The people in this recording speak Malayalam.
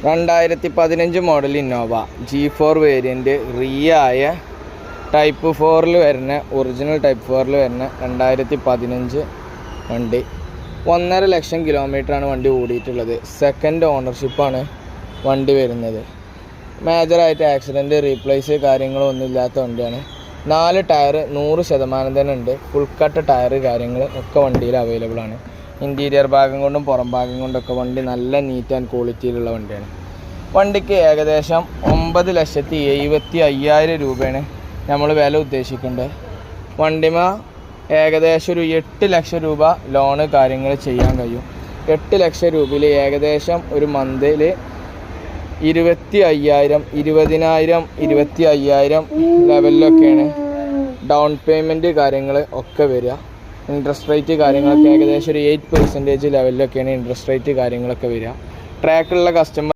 2015 മോഡൽ ഇന്നോവ G4 വേരിയൻറ്റ് ആയ ടൈപ്പ് 4 വരുന്ന ഒറിജിനൽ ടൈപ്പ് 4 വരുന്ന 2015 വണ്ടി. 1.5 ലക്ഷം കിലോമീറ്ററാണ് വണ്ടി ഓടിയിട്ടുള്ളത്. സെക്കൻഡ് ഓണർഷിപ്പാണ് വണ്ടി വരുന്നത്. മേജറായിട്ട് ആക്സിഡൻറ്റ് റീപ്ലേസ് കാര്യങ്ങളൊന്നും ഇല്ലാത്ത വണ്ടിയാണ്. 4 ടയർ 100% തന്നെ ഉണ്ട്. ഫുൾ കട്ട് ടയർ കാര്യങ്ങൾ ഒക്കെ വണ്ടിയിൽ അവൈലബിൾ ആണ്. ഇൻറ്റീരിയർ ഭാഗം കൊണ്ടും പുറം ഭാഗം കൊണ്ടൊക്കെ വണ്ടി നല്ല നീറ്റ് ആൻഡ് ക്വാളിറ്റിയിലുള്ള വണ്ടിയാണ്. വണ്ടിക്ക് ഏകദേശം 9,70,50,000 രൂപയാണ് നമ്മൾ വില ഉദ്ദേശിക്കേണ്ടത്. വണ്ടിമ ഏകദേശം ഒരു 8 ലക്ഷം രൂപ ലോണ് കാര്യങ്ങൾ ചെയ്യാൻ കഴിയും. 8 ലക്ഷം രൂപയിൽ ഏകദേശം ഒരു മന്തിൽ 25,000, 20,000, 25,000 ലെവലിലൊക്കെയാണ് ഡൗൺ പേയ്മെൻറ്റ് കാര്യങ്ങൾ ഒക്കെ വരിക. ഇൻട്രസ്റ്റ് റേറ്റ് കാര്യങ്ങളൊക്കെ ഏകദേശം ഒരു 8% ലെവലിലൊക്കെയാണ് ഇൻട്രസ്റ്റ് റേറ്റ് കാര്യങ്ങളൊക്കെ വരിക. ട്രാക്കുള്ള കസ്റ്റമർ